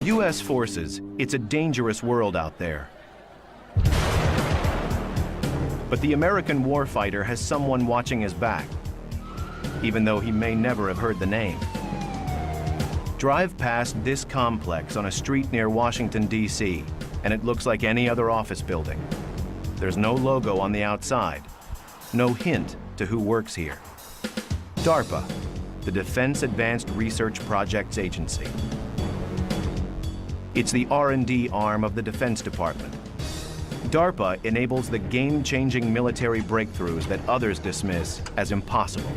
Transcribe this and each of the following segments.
U.S. forces, it's a dangerous world out there. But the American warfighter has someone watching his back, even though he may never have heard the name. Drive past this complex on a street near Washington, D.C., and it looks like any other office building. There's no logo on the outside, no hint to who works here. DARPA, the Defense Advanced Research Projects Agency. It's the R&D arm of the Defense Department. DARPA enables the game-changing military breakthroughs that others dismiss as impossible.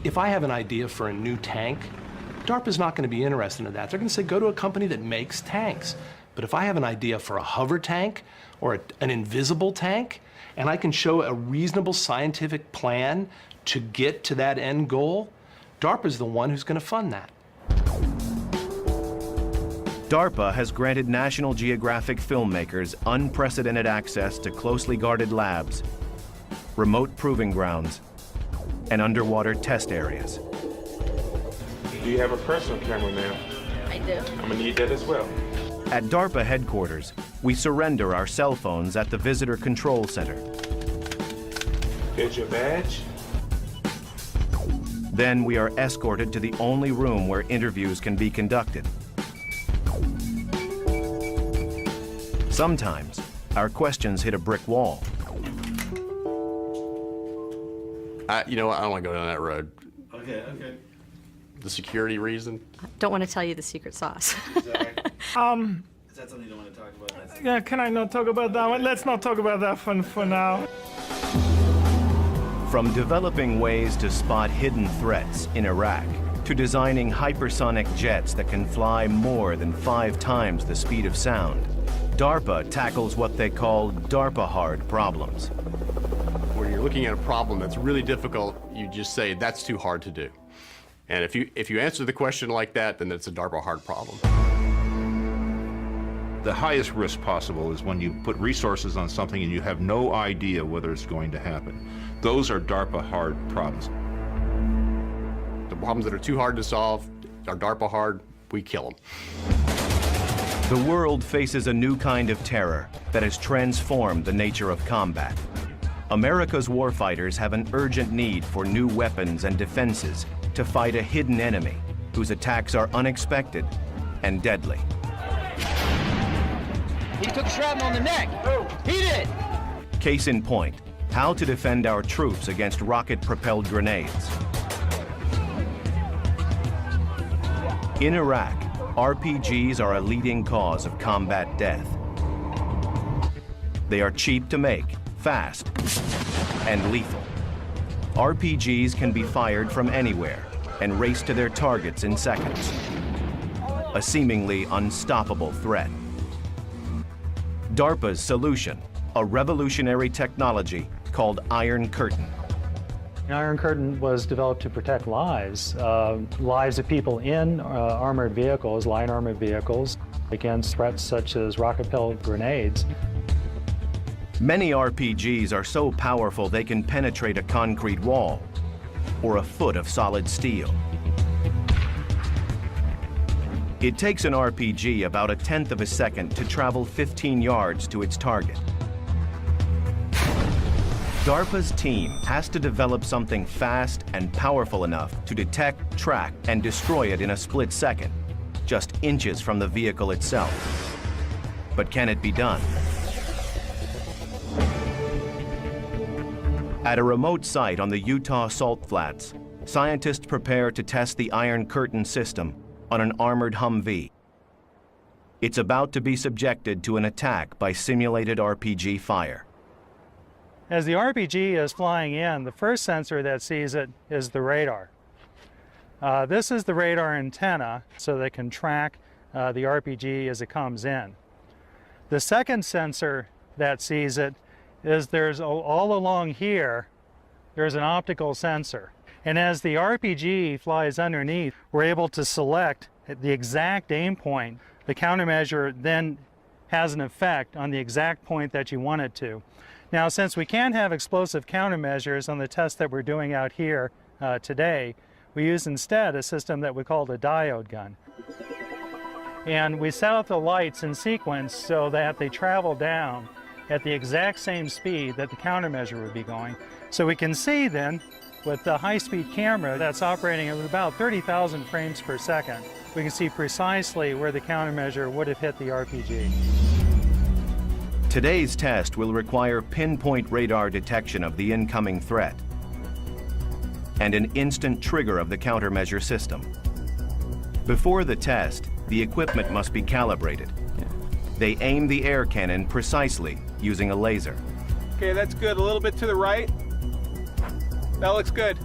If I have an idea for a new tank, DARPA's not going to be interested in that. They're going to say, go to a company that makes tanks. But if I have an idea for a hover tank or an invisible tank, and I can show a reasonable scientific plan to get to that end goal, DARPA's the one who's going to fund that. DARPA has granted National Geographic filmmakers unprecedented access to closely guarded labs, remote proving grounds, and underwater test areas. Do you have a personal camera, ma'am? I do. I'm gonna need that as well. At DARPA headquarters, we surrender our cell phones at the Visitor Control Center. Here's your badge. Then we are escorted to the only room where interviews can be conducted. Sometimes, our questions hit a brick wall. You know what, I don't want to go down that road. Okay, okay. The security reason? Don't want to tell you the secret sauce. Is that something you don't want to talk about? Yeah, can I not talk about that one? Let's not talk about that for now. From developing ways to spot hidden threats in Iraq, to designing hypersonic jets that can fly more than 5 times the speed of sound, DARPA tackles what they call DARPA-hard problems. Where you're looking at a problem that's really difficult, you just say, that's too hard to do. And if you answer the question like that, then it's a DARPA-hard problem. The highest risk possible is when you put resources on something and you have no idea whether it's going to happen. Those are DARPA-hard problems. The problems that are too hard to solve are DARPA-hard, we kill them. The world faces a new kind of terror that has transformed the nature of combat. America's warfighters have an urgent need for new weapons and defenses to fight a hidden enemy whose attacks are unexpected and deadly. He took shrapnel on the neck. Oh, he did. Case in point, how to defend our troops against rocket-propelled grenades. In Iraq, RPGs are a leading cause of combat death. They are cheap to make, fast, and lethal. RPGs can be fired from anywhere and race to their targets in seconds. A seemingly unstoppable threat. DARPA's solution, a revolutionary technology called Iron Curtain. The Iron Curtain was developed to protect lives of people in armored vehicles, light armored vehicles, against threats such as rocket-propelled grenades. Many RPGs are so powerful they can penetrate a concrete wall or a foot of solid steel. It takes an RPG about 1/10 of a second to travel 15 yards to its target. DARPA's team has to develop something fast and powerful enough to detect, track, and destroy it in a split second, just inches from the vehicle itself. But can it be done? At a remote site on the Utah Salt Flats, scientists prepare to test the Iron Curtain system on an armored Humvee. It's about to be subjected to an attack by simulated RPG fire. As the RPG is flying in, the first sensor that sees it is the radar. This is the radar antenna, so they can track the RPG as it comes in. The second sensor that sees it is all along here, there's an optical sensor. And as the RPG flies underneath, we're able to select the exact aim point. The countermeasure then has an effect on the exact point that you want it to. Now, since we can't have explosive countermeasures on the test that we're doing out here today, we use instead a system that we call the diode gun. And we set up the lights in sequence so that they travel down at the exact same speed that the countermeasure would be going. So we can see then, with the high-speed camera that's operating at about 30,000 frames per second, we can see precisely where the countermeasure would have hit the RPG. Today's test will require pinpoint radar detection of the incoming threat and an instant trigger of the countermeasure system. Before the test, the equipment must be calibrated. They aim the air cannon precisely using a laser. Okay, that's good. A little bit to the right. That looks good.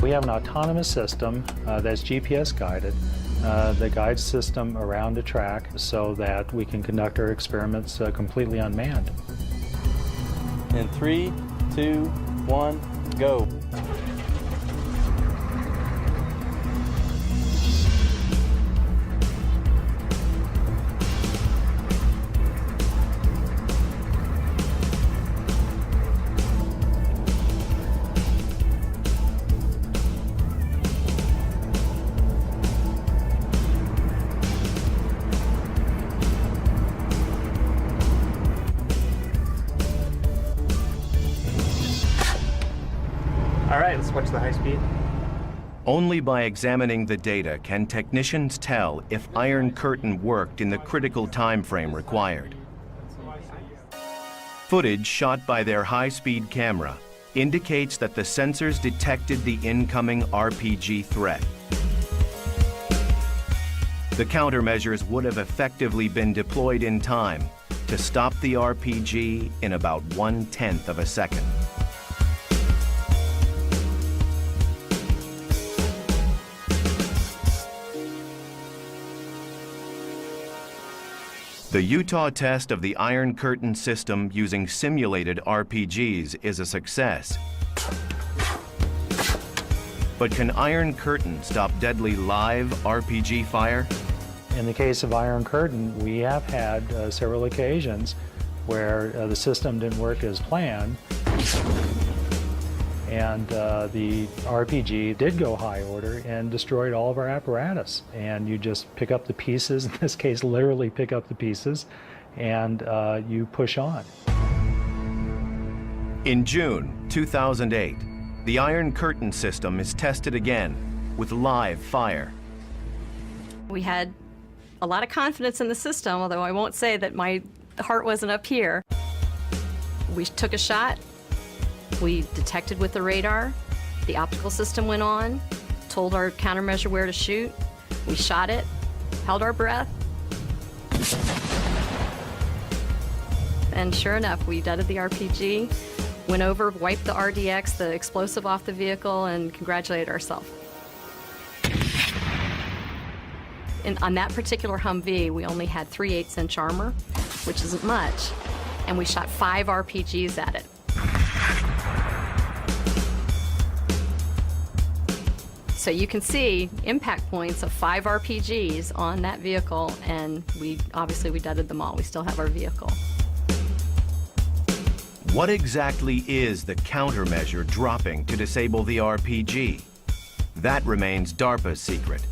We have an autonomous system that's GPS guided. The guides system around the track so that we can conduct our experiments completely unmanned. In 3, 2, 1, go. All right, let's watch the high speed. Only by examining the data can technicians tell if Iron Curtain worked in the critical time frame required. Footage shot by their high-speed camera indicates that the sensors detected the incoming RPG threat. The countermeasures would have effectively been deployed in time to stop the RPG in about 1/10 of a second. The Utah test of the Iron Curtain system using simulated RPGs is a success. But can Iron Curtain stop deadly live RPG fire? In the case of Iron Curtain, we have had several occasions where the system didn't work as planned, and the RPG did go high order and destroyed all of our apparatus. And you just pick up the pieces, in this case literally pick up the pieces, and you push on. In June 2008, the Iron Curtain system is tested again with live fire. We had a lot of confidence in the system, although I won't say that my heart wasn't up here. We took a shot. We detected with the radar, the optical system went on, told our countermeasure where to shoot, we shot it, held our breath, and sure enough, we deaded the RPG, went over, wiped the RDX, the explosive off the vehicle, and congratulated ourselves. On that particular Humvee, we only had 3/8" armor, which isn't much, and we shot 5 RPGs at it. So you can see impact points of 5 RPGs on that vehicle, and obviously we deaded them all. We still have our vehicle. What exactly is the countermeasure dropping to disable the RPG? That remains DARPA's secret.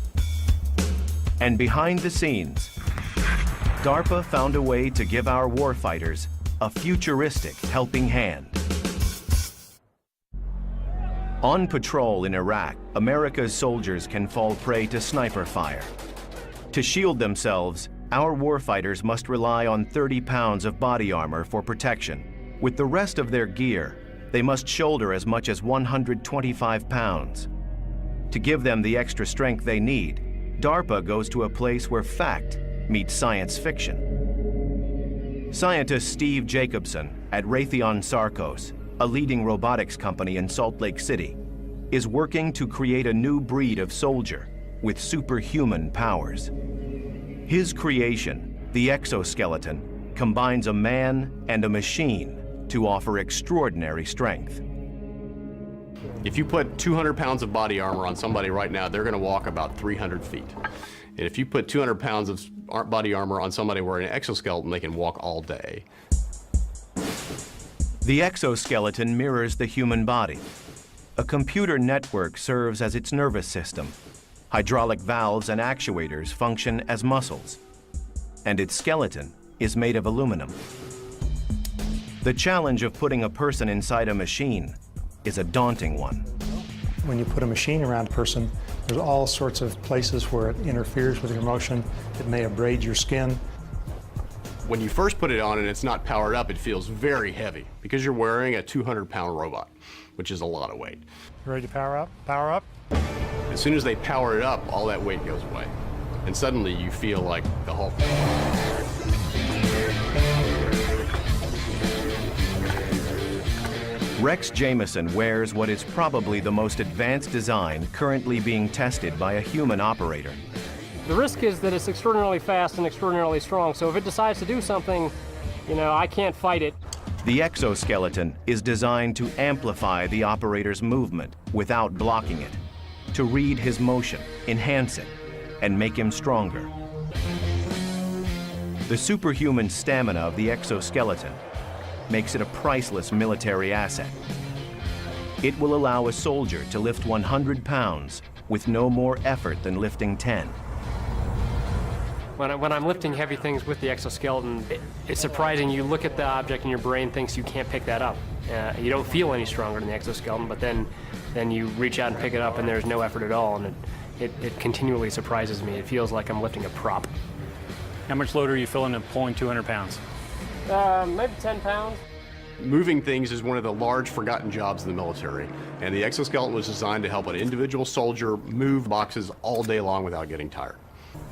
And behind the scenes, DARPA found a way to give our warfighters a futuristic helping hand. On patrol in Iraq, America's soldiers can fall prey to sniper fire. To shield themselves, our warfighters must rely on 30 pounds of body armor for protection. With the rest of their gear, they must shoulder as much as 125 pounds. To give them the extra strength they need, DARPA goes to a place where fact meets science fiction. Scientist Steve Jacobson at Raytheon Sarcos, a leading robotics company in Salt Lake City, is working to create a new breed of soldier with superhuman powers. His creation, the exoskeleton, combines a man and a machine to offer extraordinary strength. If you put 200 pounds of body armor on somebody right now, they're going to walk about 300 feet. And if you put 200 pounds of body armor on somebody wearing an exoskeleton, they can walk all day. The exoskeleton mirrors the human body. A computer network serves as its nervous system. Hydraulic valves and actuators function as muscles. And its skeleton is made of aluminum. The challenge of putting a person inside a machine is a daunting one. When you put a machine around a person, there's all sorts of places where it interferes with your motion. It may abrade your skin. When you first put it on and it's not powered up, it feels very heavy because you're wearing a 200-pound robot, which is a lot of weight. Ready to power up? Power up. As soon as they power it up, all that weight goes away. And suddenly you feel like the Hulk. Rex Jameson wears what is probably the most advanced design currently being tested by a human operator. The risk is that it's extraordinarily fast and extraordinarily strong, so if it decides to do something, I can't fight it. The exoskeleton is designed to amplify the operator's movement without blocking it, to read his motion, enhance it, and make him stronger. The superhuman stamina of the exoskeleton makes it a priceless military asset. It will allow a soldier to lift 100 pounds with no more effort than lifting 10. When I'm lifting heavy things with the exoskeleton, it's surprising. You look at the object and your brain thinks you can't pick that up. You don't feel any stronger than the exoskeleton, but then you reach out and pick it up and there's no effort at all, and it continually surprises me. It feels like I'm lifting a prop. How much load are you feeling at pulling 200 pounds? Maybe 10 pounds. Moving things is one of the large forgotten jobs in the military, and the exoskeleton was designed to help an individual soldier move boxes all day long without getting tired.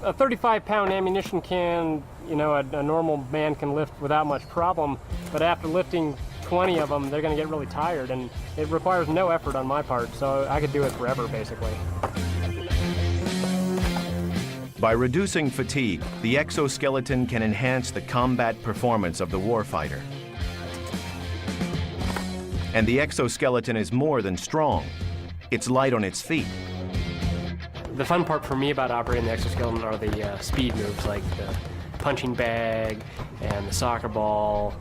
A 35-pound ammunition can, a normal man can lift without much problem, but after lifting 20 of them, they're going to get really tired, and it requires no effort on my part, so I could do it forever, basically. By reducing fatigue, the exoskeleton can enhance the combat performance of the warfighter. And the exoskeleton is more than strong. It's light on its feet. The fun part for me about operating the exoskeleton are the speed moves, like the punching bag and the soccer ball.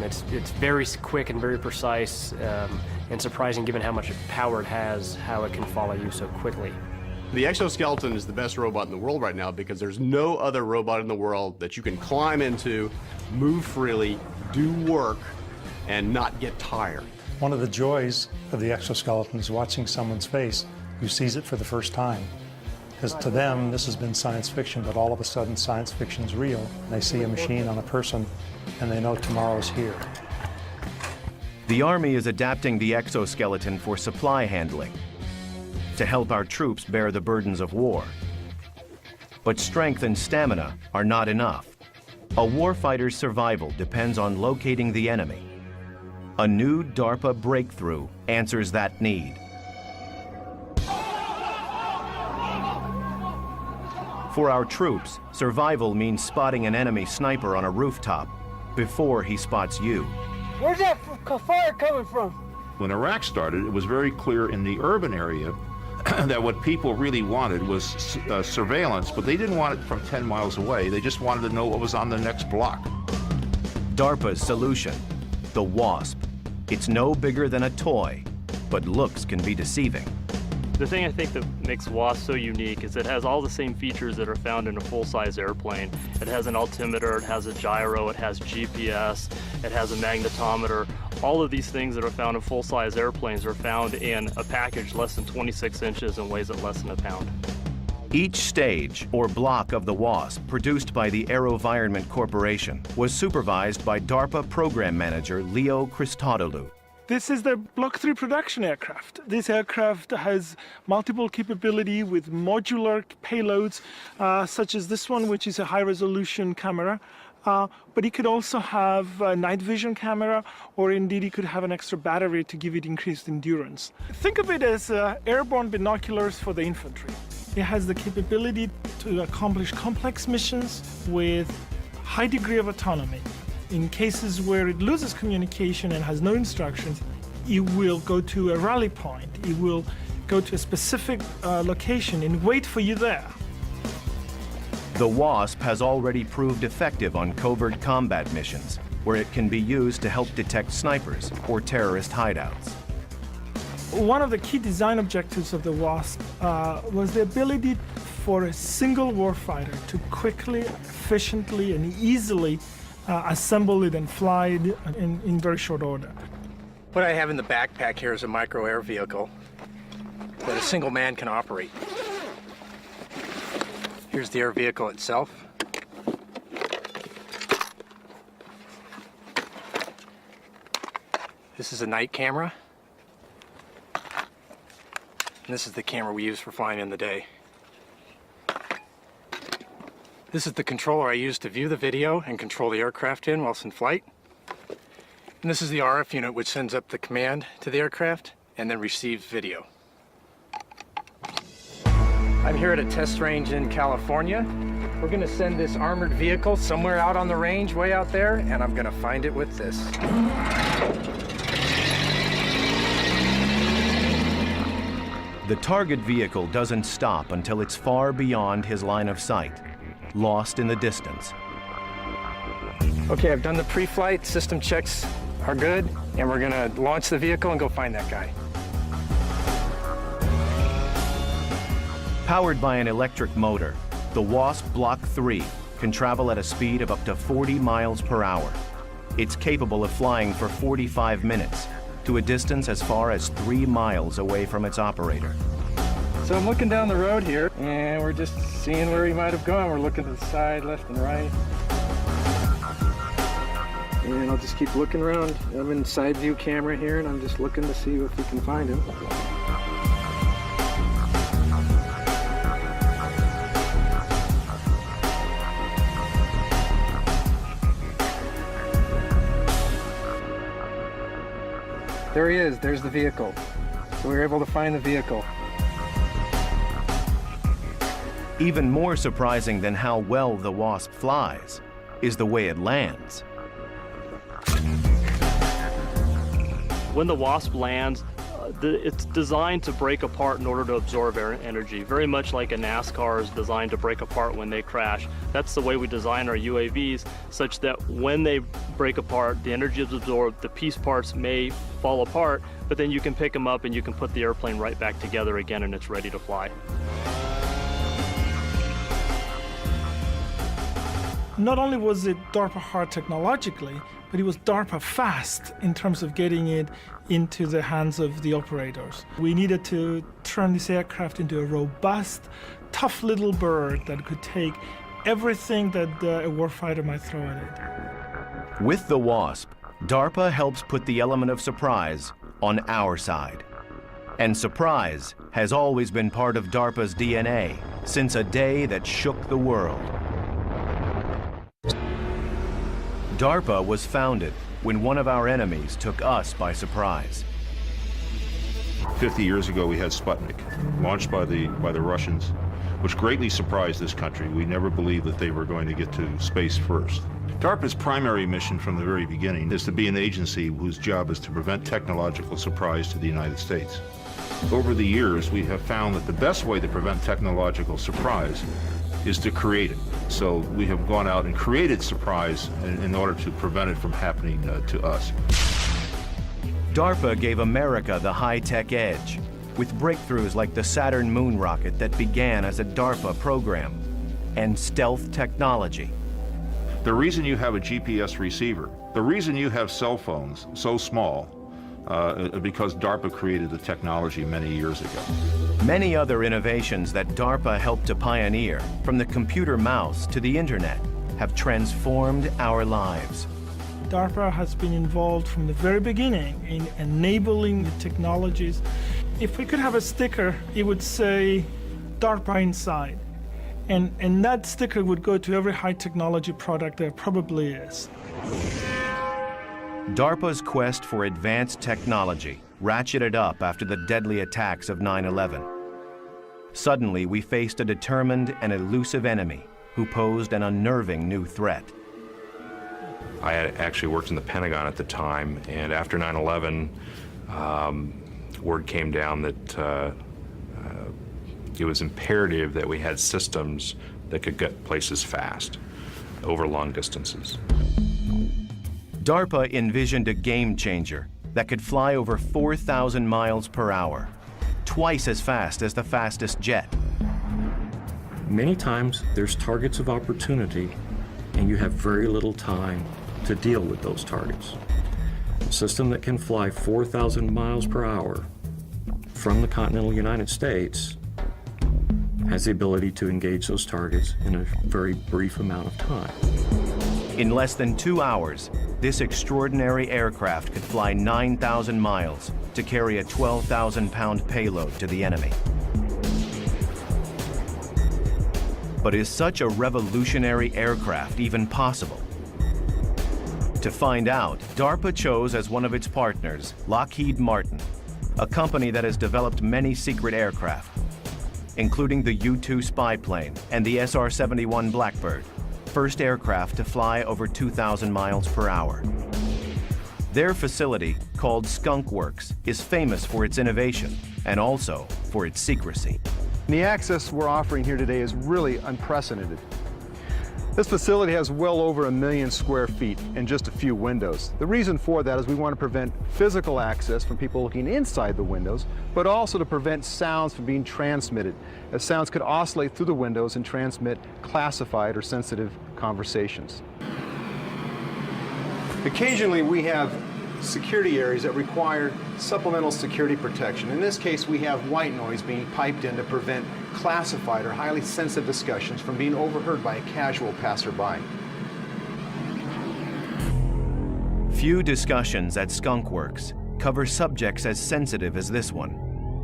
It's very quick and very precise, and surprising given how much power it has, how it can follow you so quickly. The exoskeleton is the best robot in the world right now because there's no other robot in the world that you can climb into, move freely, do work, and not get tired. One of the joys of the exoskeleton is watching someone's face who sees it for the first time. Because to them, this has been science fiction, but all of a sudden science fiction's real. They see a machine on a person, and they know tomorrow's here. The Army is adapting the exoskeleton for supply handling, to help our troops bear the burdens of war. But strength and stamina are not enough. A warfighter's survival depends on locating the enemy. A new DARPA breakthrough answers that need. For our troops, survival means spotting an enemy sniper on a rooftop before he spots you. Where's that fire coming from? When Iraq started, it was very clear in the urban area that what people really wanted was surveillance, but they didn't want it from 10 miles away. They just wanted to know what was on the next block. DARPA's solution, the WASP. It's no bigger than a toy, but looks can be deceiving. The thing I think that makes WASP so unique is it has all the same features that are found in a full-size airplane. It has an altimeter, it has a gyro, it has GPS, it has a magnetometer. All of these things that are found in full-size airplanes are found in a package less than 26 inches and weighs at less than a pound. Each stage or block of the WASP, produced by the AeroVironment Corporation, was supervised by DARPA Program Manager Leo Christodoulou. This is the Block 3 production aircraft. This aircraft has multiple capability with modular payloads, such as this one, which is a high-resolution camera. But it could also have a night vision camera, or indeed it could have an extra battery to give it increased endurance. Think of it as airborne binoculars for the infantry. It has the capability to accomplish complex missions with high degree of autonomy. In cases where it loses communication and has no instructions, it will go to a rally point. It will go to a specific location and wait for you there. The WASP has already proved effective on covert combat missions, where it can be used to help detect snipers or terrorist hideouts. One of the key design objectives of the WASP was the ability for a single warfighter to quickly, efficiently, and easily assemble it and fly it in very short order. What I have in the backpack here is a micro air vehicle that a single man can operate. Here's the air vehicle itself. This is a night camera. And this is the camera we use for flying in the day. This is the controller I use to view the video and control the aircraft in whilst in flight. And this is the RF unit which sends up the command to the aircraft and then receives video. I'm here at a test range in California. We're gonna send this armored vehicle somewhere out on the range, way out there, and I'm gonna find it with this. The target vehicle doesn't stop until it's far beyond his line of sight, lost in the distance. Okay, I've done the pre-flight, system checks are good, and we're gonna launch the vehicle and go find that guy. Powered by an electric motor, the WASP Block 3 can travel at a speed of up to 40 miles per hour. It's capable of flying for 45 minutes to a distance as far as 3 miles away from its operator. So I'm looking down the road here, and we're just seeing where he might have gone. We're looking to the side, left and right. And I'll just keep looking around. I'm in side view camera here, and I'm just looking to see if we can find him. There he is, there's the vehicle. So we were able to find the vehicle. Even more surprising than how well the WASP flies is the way it lands. When the WASP lands, it's designed to break apart in order to absorb air energy, very much like a NASCAR is designed to break apart when they crash. That's the way we design our UAVs, such that when they break apart, the energy is absorbed, the piece parts may fall apart, but then you can pick them up and you can put the airplane right back together again and it's ready to fly. Not only was it DARPA hard technologically, but it was DARPA fast in terms of getting it into the hands of the operators. We needed to turn this aircraft into a robust, tough little bird that could take everything that a warfighter might throw at it. With the WASP, DARPA helps put the element of surprise on our side. And surprise has always been part of DARPA's DNA since a day that shook the world. DARPA was founded when one of our enemies took us by surprise. 50 years ago, we had Sputnik, launched by the Russians, which greatly surprised this country. We never believed that they were going to get to space first. DARPA's primary mission from the very beginning is to be an agency whose job is to prevent technological surprise to the United States. Over the years, we have found that the best way to prevent technological surprise is to create it. So we have gone out and created surprise in order to prevent it from happening to us. DARPA gave America the high-tech edge, with breakthroughs like the Saturn moon rocket that began as a DARPA program, and stealth technology. The reason you have a GPS receiver, the reason you have cell phones so small, because DARPA created the technology many years ago. Many other innovations that DARPA helped to pioneer, from the computer mouse to the internet, have transformed our lives. DARPA has been involved from the very beginning in enabling the technologies. If we could have a sticker, it would say DARPA inside. And that sticker would go to every high technology product there probably is. DARPA's quest for advanced technology ratcheted up after the deadly attacks of 9/11. Suddenly, we faced a determined and elusive enemy who posed an unnerving new threat. I had actually worked in the Pentagon at the time, and after 9/11, word came down that it was imperative that we had systems that could get places fast, over long distances. DARPA envisioned a game changer that could fly over 4,000 miles per hour, twice as fast as the fastest jet. Many times there's targets of opportunity and you have very little time to deal with those targets. A system that can fly 4,000 miles per hour from the continental United States has the ability to engage those targets in a very brief amount of time. In less than 2 hours, this extraordinary aircraft could fly 9,000 miles to carry a 12,000-pound payload to the enemy. But is such a revolutionary aircraft even possible? To find out, DARPA chose as one of its partners Lockheed Martin, a company that has developed many secret aircraft, including the U-2 spy plane and the SR-71 Blackbird, first aircraft to fly over 2,000 miles per hour. Their facility, called Skunk Works, is famous for its innovation and also for its secrecy. The access we're offering here today is really unprecedented. This facility has well over 1 million square feet and just a few windows. The reason for that is we want to prevent physical access from people looking inside the windows, but also to prevent sounds from being transmitted, as sounds could oscillate through the windows and transmit classified or sensitive conversations. Occasionally we have security areas that require supplemental security protection. In this case, we have white noise being piped in to prevent classified or highly sensitive discussions from being overheard by a casual passerby. Few discussions at Skunk Works cover subjects as sensitive as this one,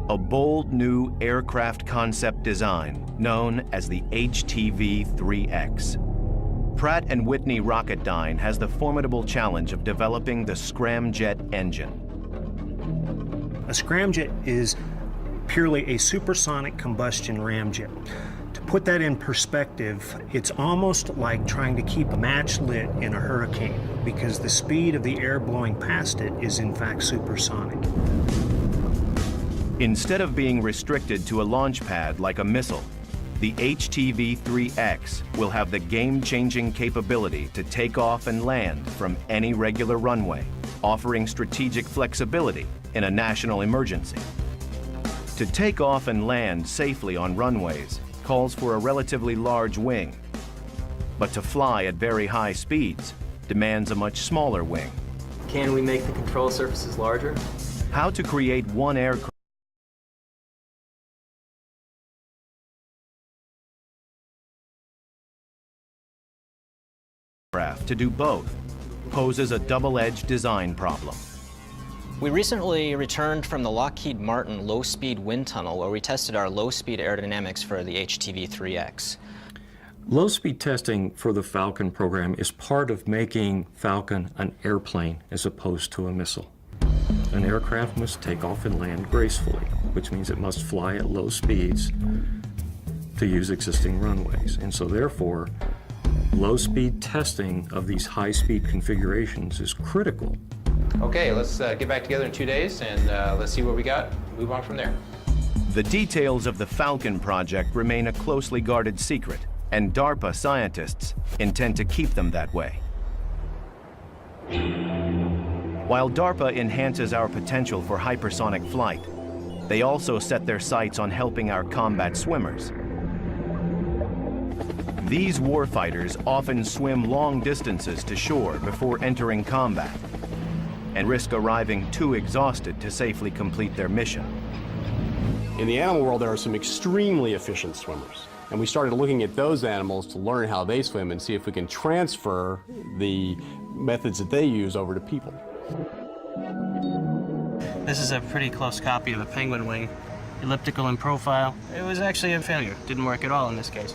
a bold new aircraft concept design known as the HTV-3X. Pratt & Whitney Rocketdyne has the formidable challenge of developing the scramjet engine. A scramjet is purely a supersonic combustion ramjet. To put that in perspective, it's almost like trying to keep a match lit in a hurricane, because the speed of the air blowing past it is in fact supersonic. Instead of being restricted to a launch pad like a missile, the HTV-3X will have the game-changing capability to take off and land from any regular runway, offering strategic flexibility in a national emergency. To take off and land safely on runways calls for a relatively large wing, but to fly at very high speeds demands a much smaller wing. Can we make the control surfaces larger? How to create one aircraft to do both poses a double-edged design problem. We recently returned from the Lockheed Martin low-speed wind tunnel where we tested our low-speed aerodynamics for the HTV-3X. Low-speed testing for the Falcon program is part of making Falcon an airplane as opposed to a missile. An aircraft must take off and land gracefully, which means it must fly at low speeds to use existing runways. And so therefore, low-speed testing of these high-speed configurations is critical. Okay, let's get back together in 2 days and let's see what we got. Move on from there. The details of the Falcon project remain a closely guarded secret, and DARPA scientists intend to keep them that way. While DARPA enhances our potential for hypersonic flight, they also set their sights on helping our combat swimmers. These warfighters often swim long distances to shore before entering combat and risk arriving too exhausted to safely complete their mission. In the animal world, there are some extremely efficient swimmers. And we started looking at those animals to learn how they swim and see if we can transfer the methods that they use over to people. This is a pretty close copy of a penguin wing, elliptical in profile. It was actually a failure. Didn't work at all in this case.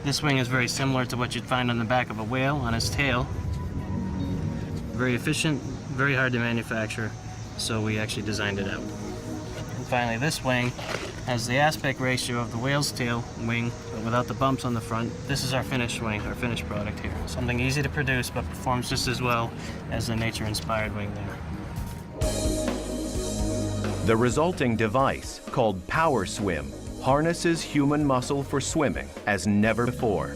This wing is very similar to what you'd find on the back of a whale on its tail. Very efficient, very hard to manufacture, so we actually designed it out. And finally, this wing has the aspect ratio of the whale's tail wing, but without the bumps on the front. This is our finished wing, our finished product here. Something easy to produce, but performs just as well as the nature-inspired wing there. The resulting device, called Power Swim, harnesses human muscle for swimming as never before.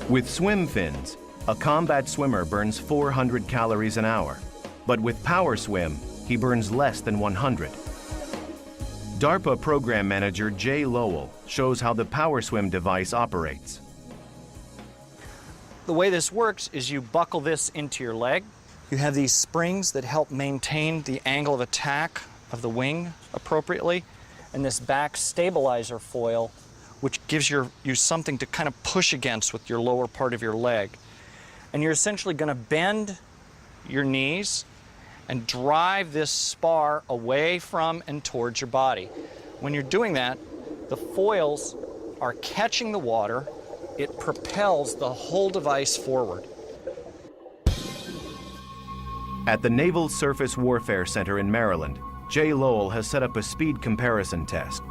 With swim fins, A combat swimmer burns 400 calories an hour, but with Power Swim, he burns less than 100. DARPA program manager Jay Lowell shows how the Power Swim device operates. The way this works is you buckle this into your leg. You have these springs that help maintain the angle of attack of the wing appropriately, and this back stabilizer foil, which gives you something to kind of push against with your lower part of your leg. And you're essentially going to bend your knees and drive this spar away from and towards your body. When you're doing that, the foils are catching the water. It propels the whole device forward. At the Naval Surface Warfare Center in Maryland, Jay Lowell has set up a speed comparison test.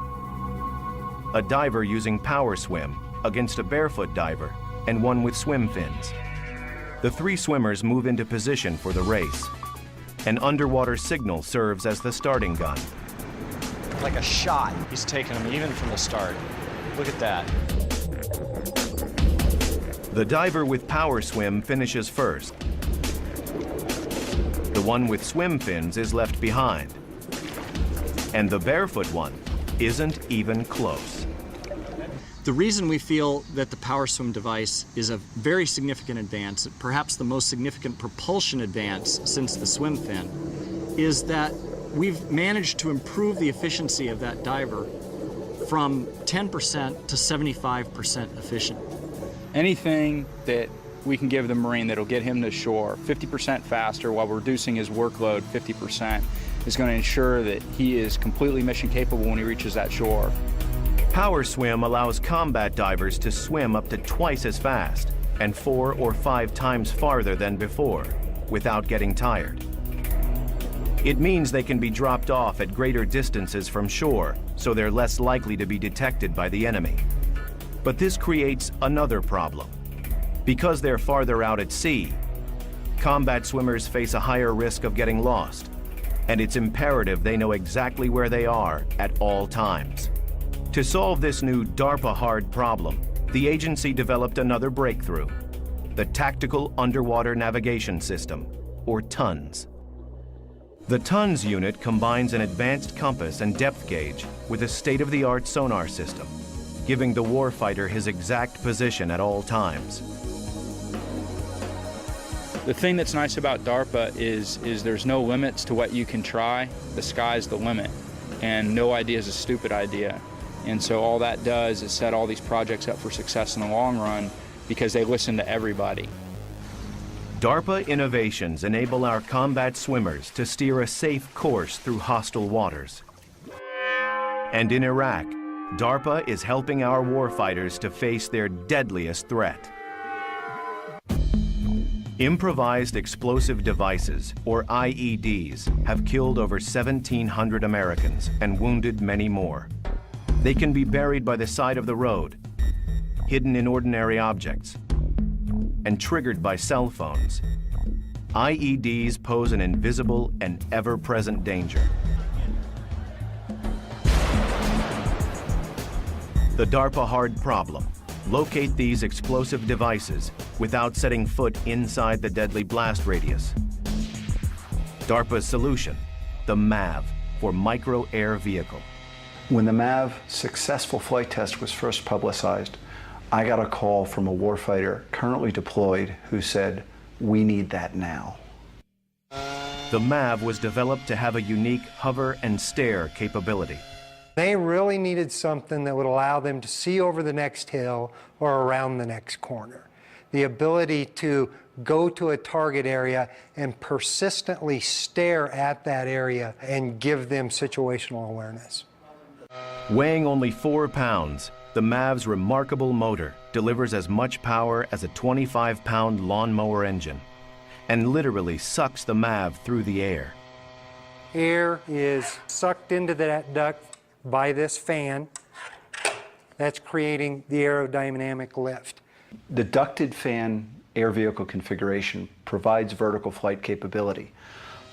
A diver using Power Swim against a barefoot diver and one with swim fins. The three swimmers move into position for the race. An underwater signal serves as the starting gun. Like a shot, he's taking them even from the start. Look at that. The diver with Power Swim finishes first. The one with swim fins is left behind. And the barefoot one isn't even close. The reason we feel that the Power Swim device is a very significant advance, perhaps the most significant propulsion advance since the swim fin, is that we've managed to improve the efficiency of that diver from 10% to 75% efficient. Anything that we can give the Marine that'll get him to shore 50% faster while reducing his workload 50% is going to ensure that he is completely mission capable when he reaches that shore. Power Swim allows combat divers to swim up to twice as fast and 4 or 5 times farther than before without getting tired. It means they can be dropped off at greater distances from shore, so they're less likely to be detected by the enemy. But this creates another problem. Because they're farther out at sea, combat swimmers face a higher risk of getting lost, and it's imperative they know exactly where they are at all times. To solve this new DARPA hard problem, the agency developed another breakthrough, the Tactical Underwater Navigation System, or TUNS. The TUNS unit combines an advanced compass and depth gauge with a state-of-the-art sonar system, giving the warfighter his exact position at all times. The thing that's nice about DARPA is there's no limits to what you can try. The sky's the limit, and no idea is a stupid idea. And so all that does is set all these projects up for success in the long run because they listen to everybody. DARPA innovations enable our combat swimmers to steer a safe course through hostile waters. And in Iraq, DARPA is helping our warfighters to face their deadliest threat. Improvised explosive devices, or IEDs, have killed over 1,700 Americans and wounded many more. They can be buried by the side of the road, hidden in ordinary objects, and triggered by cell phones. IEDs pose an invisible and ever-present danger. The DARPA hard problem: locate these explosive devices without setting foot inside the deadly blast radius. DARPA's solution: the MAV, for Micro Air Vehicle. When the MAV successful flight test was first publicized, I got a call from a warfighter currently deployed who said, "We need that now." The MAV was developed to have a unique hover and stare capability. They really needed something that would allow them to see over the next hill or around the next corner. The ability to go to a target area and persistently stare at that area and give them situational awareness. Weighing only 4 pounds, the MAV's remarkable motor delivers as much power as a 25-pound lawnmower engine and literally sucks the MAV through the air. Air is sucked into that duct by this fan. That's creating the aerodynamic lift. The ducted fan air vehicle configuration provides vertical flight capability.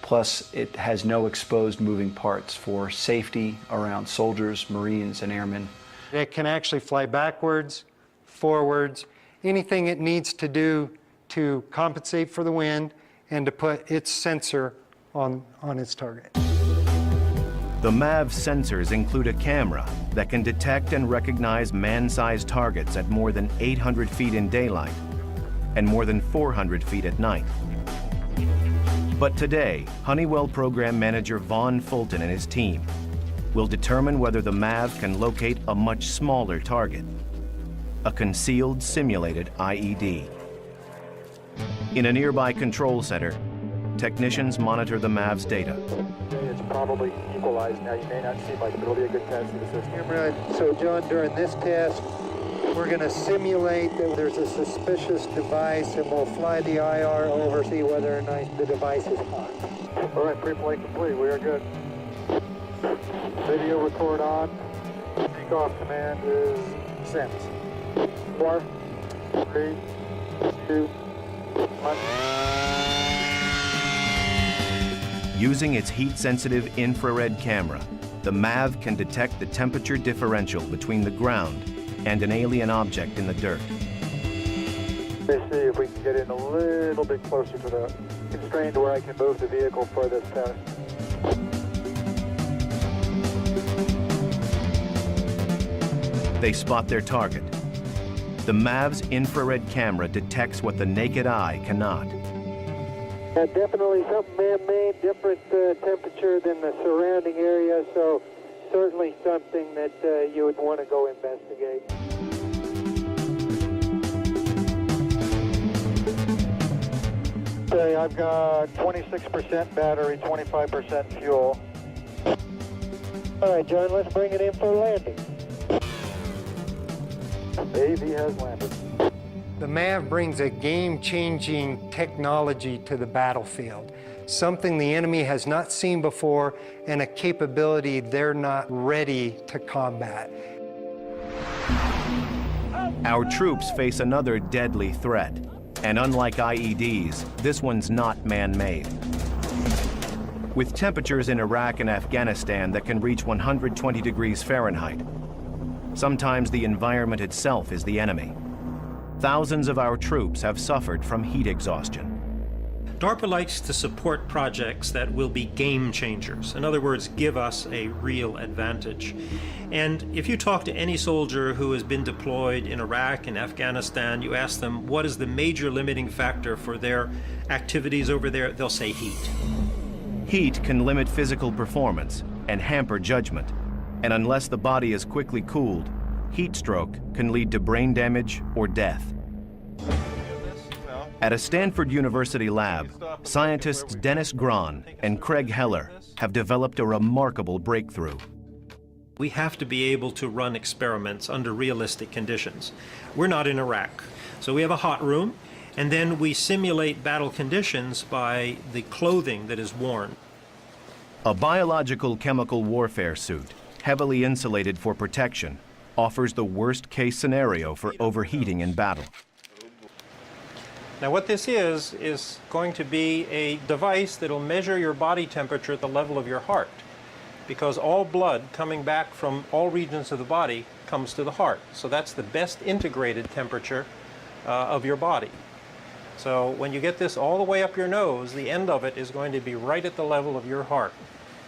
Plus, it has no exposed moving parts for safety around soldiers, Marines, and airmen. It can actually fly backwards, forwards, anything it needs to do to compensate for the wind and to put its sensor on its target. The MAV's sensors include a camera that can detect and recognize man-sized targets at more than 800 feet in daylight and more than 400 feet at night. But today, Honeywell Program Manager Vaughn Fulton and his team will determine whether the MAV can locate a much smaller target, a concealed simulated IED. In a nearby control center, technicians monitor the MAV's data. It's probably equalized now. You may not see much, but it'll be a good test of the system. Right. So, John, during this test, we're going to simulate that there's a suspicious device, and we'll fly the IR over, see whether or not the device is hot. All right, pre-flight complete. We are good. Video record on. Takeoff command is sent. 4, 3, 2, 1. Using its heat-sensitive infrared camera, the MAV can detect the temperature differential between the ground and an alien object in the dirt. Let's see if we can get in a little bit closer to the constraint where I can move the vehicle for this test. They spot their target. The MAV's infrared camera detects what the naked eye cannot. Definitely something man-made, different temperature than the surrounding area, so certainly something that you would want to go investigate. Okay, I've got 26% battery, 25% fuel. All right, John, let's bring it in for landing. AV has landed. The MAV brings a game-changing technology to the battlefield, something the enemy has not seen before and a capability they're not ready to combat. Our troops face another deadly threat, and unlike IEDs, this one's not man-made. With temperatures in Iraq and Afghanistan that can reach 120 degrees Fahrenheit, sometimes the environment itself is the enemy. Thousands of our troops have suffered from heat exhaustion. DARPA likes to support projects that will be game changers. In other words, give us a real advantage. And if you talk to any soldier who has been deployed in Iraq and Afghanistan, you ask them what is the major limiting factor for their activities over there, they'll say heat. Heat can limit physical performance and hamper judgment. And unless the body is quickly cooled, heat stroke can lead to brain damage or death. At a Stanford University lab, scientists Dennis Grahn and Craig Heller have developed a remarkable breakthrough. We have to be able to run experiments under realistic conditions. We're not in Iraq, so we have a hot room, and then we simulate battle conditions by the clothing that is worn. A biological chemical warfare suit, heavily insulated for protection, offers the worst-case scenario for overheating in battle. Now what this is going to be a device that will measure your body temperature at the level of your heart, because all blood coming back from all regions of the body comes to the heart. So that's the best integrated temperature of your body. So when you get this all the way up your nose, the end of it is going to be right at the level of your heart.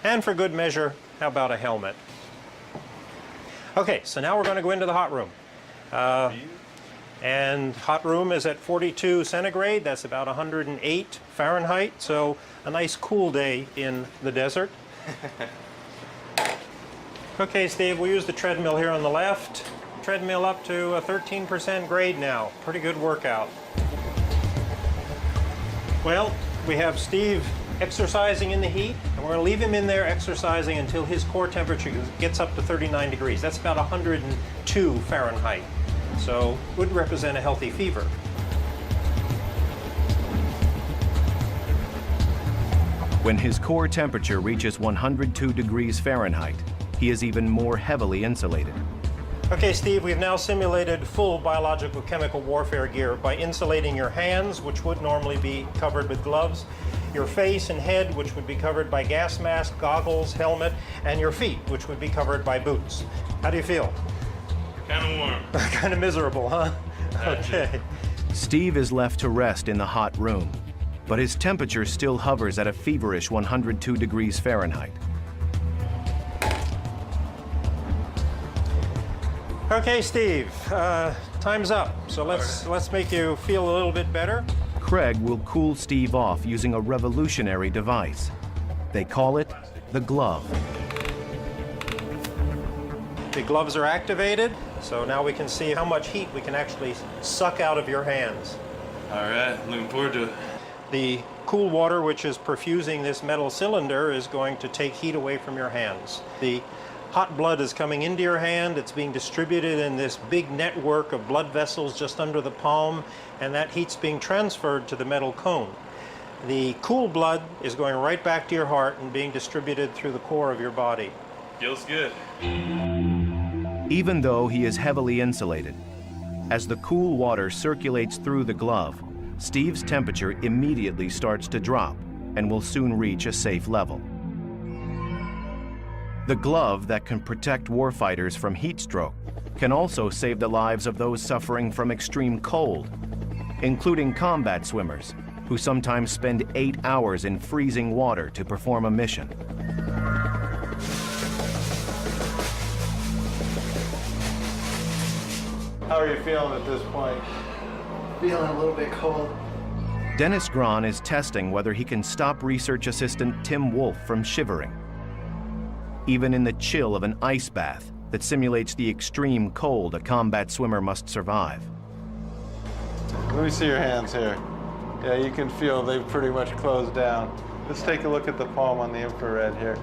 And for good measure, how about a helmet? Okay, so now we're going to go into the hot room. And hot room is at 42 centigrade, that's about 108 Fahrenheit, so a nice cool day in the desert. Okay, Steve, we'll use the treadmill here on the left. Treadmill up to a 13% grade now. Pretty good workout. Well, we have Steve exercising in the heat, and we're going to leave him in there exercising until his core temperature gets up to 39 degrees. That's about 102 Fahrenheit. So would represent a healthy fever. When his core temperature reaches 102 degrees Fahrenheit, he is even more heavily insulated. Okay, Steve, we've now simulated full biological chemical warfare gear by insulating your hands, which would normally be covered with gloves, your face and head, which would be covered by gas mask, goggles, helmet, and your feet, which would be covered by boots. How do you feel? Kind of warm. Kind of miserable, huh? Okay. Steve is left to rest in the hot room, but his temperature still hovers at a feverish 102 degrees Fahrenheit. Okay, Steve, time's up. So let's make you feel a little bit better. Craig will cool Steve off using a revolutionary device. They call it the glove. The gloves are activated, so now we can see how much heat we can actually suck out of your hands. All right, looking forward to it. The cool water, which is perfusing this metal cylinder, is going to take heat away from your hands. The hot blood is coming into your hand. It's being distributed in this big network of blood vessels just under the palm, and that heat's being transferred to the metal cone. The cool blood is going right back to your heart and being distributed through the core of your body. Feels good. Even though he is heavily insulated, as the cool water circulates through the glove, Steve's temperature immediately starts to drop and will soon reach a safe level. The glove that can protect warfighters from heat stroke can also save the lives of those suffering from extreme cold, including combat swimmers, who sometimes spend 8 hours in freezing water to perform a mission. How are you feeling at this point? Feeling a little bit cold. Dennis Grahn is testing whether he can stop research assistant Tim Wolf from shivering. Even in the chill of an ice bath that simulates the extreme cold a combat swimmer must survive. Let me see your hands here. Yeah, you can feel they've pretty much closed down. Let's take a look at the palm on the infrared here.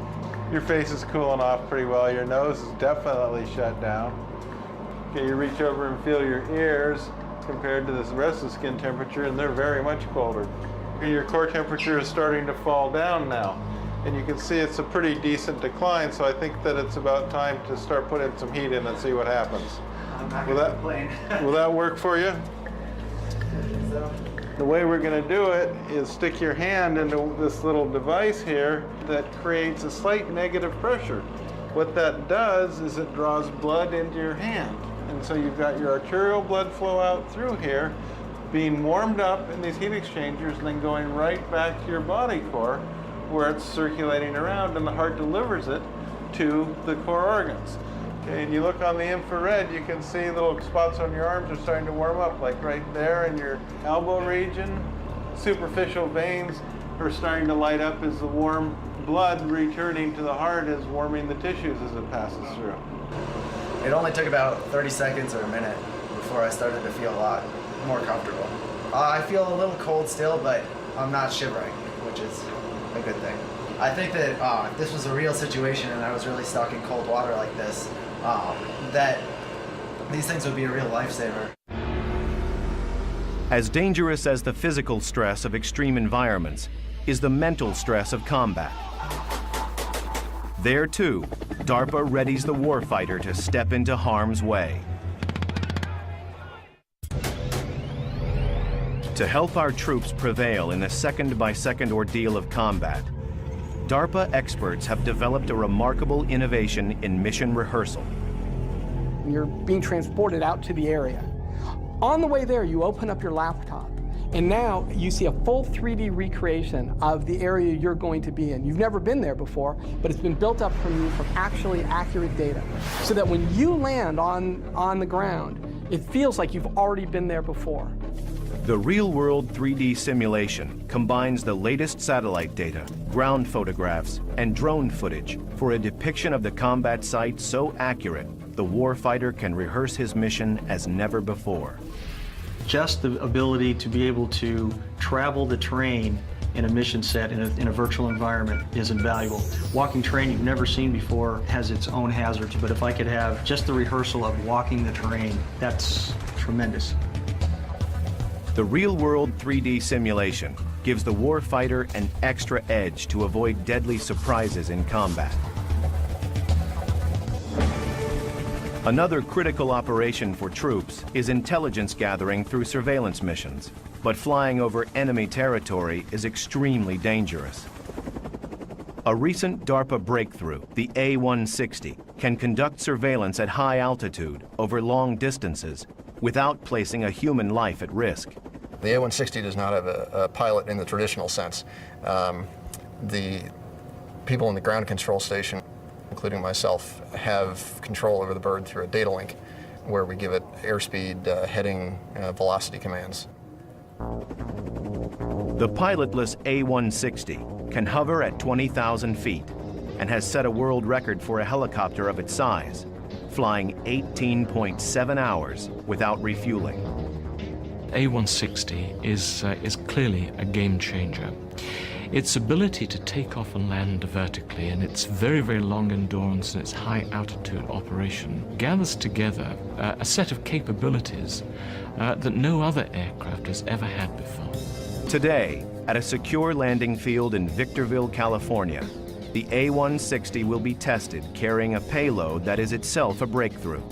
Your face is cooling off pretty well. Your nose is definitely shut down. Okay, you reach over and feel your ears compared to the rest of the skin temperature, and they're very much colder. Your core temperature is starting to fall down now, and you can see it's a pretty decent decline, so I think that it's about time to start putting some heat in and see what happens. I'm not going to complain. Will that work for you? The way we're going to do it is stick your hand into this little device here that creates a slight negative pressure. What that does is it draws blood into your hand. And so you've got your arterial blood flow out through here, being warmed up in these heat exchangers, and then going right back to your body core, where it's circulating around, and the heart delivers it to the core organs. Okay, and you look on the infrared, you can see little spots on your arms are starting to warm up, like right there in your elbow region. Superficial veins are starting to light up as the warm blood returning to the heart is warming the tissues as it passes through. It only took about 30 seconds or a minute before I started to feel a lot more comfortable. I feel a little cold still, but I'm not shivering, which is a good thing. I think that if this was a real situation and I was really stuck in cold water like this, that these things would be a real lifesaver. As dangerous as the physical stress of extreme environments is the mental stress of combat. There too, DARPA readies the warfighter to step into harm's way. To help our troops prevail in the second-by-second ordeal of combat, DARPA experts have developed a remarkable innovation in mission rehearsal. You're being transported out to the area. On the way there, you open up your laptop, and now you see a full 3D recreation of the area you're going to be in. You've never been there before, but it's been built up from you from actually accurate data, so that when you land on the ground, it feels like you've already been there before. The real-world 3D simulation combines the latest satellite data, ground photographs, and drone footage for a depiction of the combat site so accurate the warfighter can rehearse his mission as never before. Just the ability to be able to travel the terrain in a mission set in a virtual environment is invaluable. Walking terrain you've never seen before has its own hazards, but if I could have just the rehearsal of walking the terrain, that's tremendous. The real-world 3D simulation gives the warfighter an extra edge to avoid deadly surprises in combat. Another critical operation for troops is intelligence gathering through surveillance missions, but flying over enemy territory is extremely dangerous. A recent DARPA breakthrough, the A-160, can conduct surveillance at high altitude over long distances without placing a human life at risk. The A-160 does not have a pilot in the traditional sense. The people in the ground control station, including myself, have control over the bird through a data link where we give it airspeed, heading, velocity commands. The pilotless A-160 can hover at 20,000 feet and has set a world record for a helicopter of its size, flying 18.7 hours without refueling. A-160 is clearly a game changer. Its ability to take off and land vertically and its very, very long endurance and its high altitude operation gathers together a set of capabilities that no other aircraft has ever had before. Today, at a secure landing field in Victorville, California, the A-160 will be tested carrying a payload that is itself a breakthrough,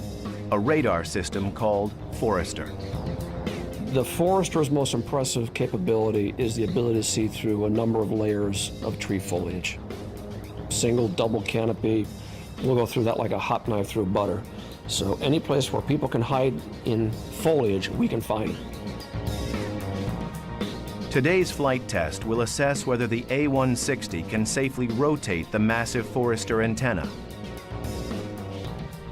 a radar system called Forester. The Forester's most impressive capability is the ability to see through a number of layers of tree foliage. Single, double canopy, we'll go through that like a hot knife through butter. So any place where people can hide in foliage, we can find it. Today's flight test will assess whether the A-160 can safely rotate the massive Forester antenna.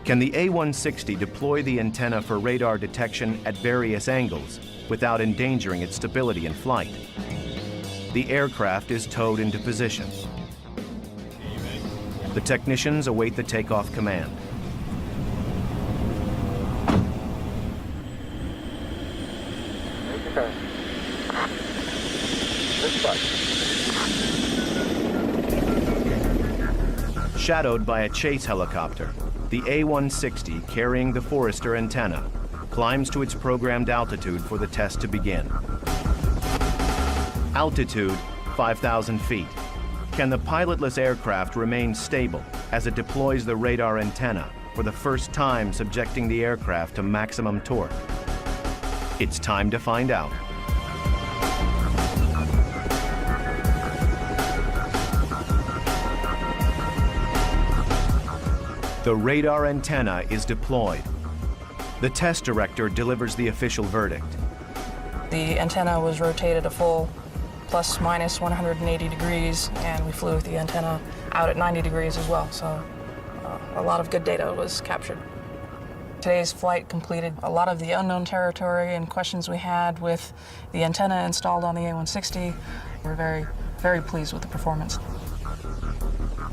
Can the A-160 deploy the antenna for radar detection at various angles without endangering its stability in flight? The aircraft is towed into position. The technicians await the takeoff command. Shadowed by a chase helicopter, the A-160, carrying the Forester antenna, climbs to its programmed altitude for the test to begin. Altitude, 5,000 feet. Can the pilotless aircraft remain stable as it deploys the radar antenna for the first time, subjecting the aircraft to maximum torque? It's time to find out. The radar antenna is deployed. The test director delivers the official verdict. The antenna was rotated a full plus minus 180 degrees, and we flew with the antenna out at 90 degrees as well, so a lot of good data was captured. Today's flight completed a lot of the unknown territory and questions we had with the antenna installed on the A-160. We're very, very pleased with the performance.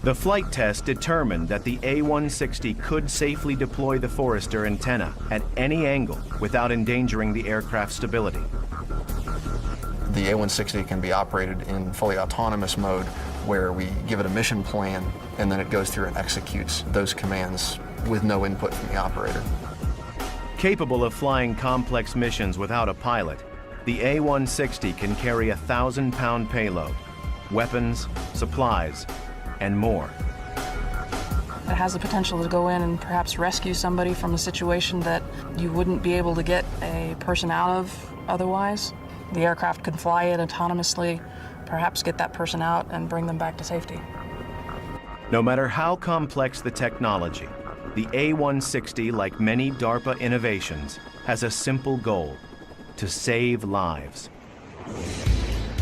The flight test determined that the A-160 could safely deploy the Forester antenna at any angle without endangering the aircraft's stability. The A-160 can be operated in fully autonomous mode where we give it a mission plan and then it goes through and executes those commands with no input from the operator. Capable of flying complex missions without a pilot, the A-160 can carry a 1,000-pound payload, weapons, supplies, and more. It has the potential to go in and perhaps rescue somebody from a situation that you wouldn't be able to get a person out of otherwise. The aircraft could fly it autonomously, perhaps get that person out and bring them back to safety. No matter how complex the technology, the A-160, like many DARPA innovations, has a simple goal: to save lives.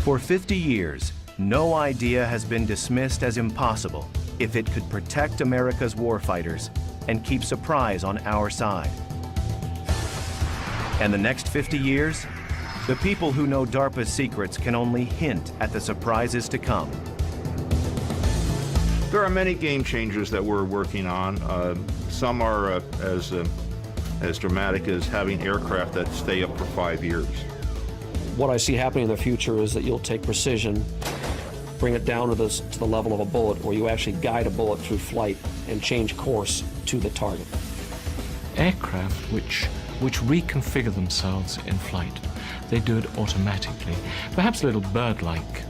For 50 years, no idea has been dismissed as impossible if it could protect America's warfighters and keep surprise on our side. And the next 50 years, the people who know DARPA's secrets can only hint at the surprises to come. There are many game changers that we're working on. Some are as dramatic as having aircraft that stay up for 5 years. What I see happening in the future is that you'll take precision, bring it down to the level of a bullet, where you actually guide a bullet through flight and change course to the target. Aircraft which reconfigure themselves in flight. They do it automatically, perhaps a little bird-like.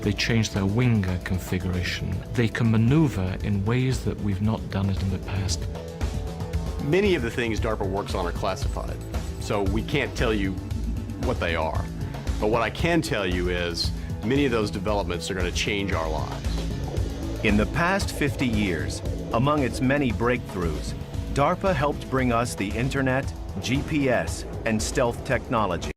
They change their wing configuration. They can maneuver in ways that we've not done it in the past. Many of the things DARPA works on are classified, so we can't tell you what they are. But what I can tell you is many of those developments are going to change our lives. In the past 50 years, among its many breakthroughs, DARPA helped bring us the internet, GPS, and stealth technology.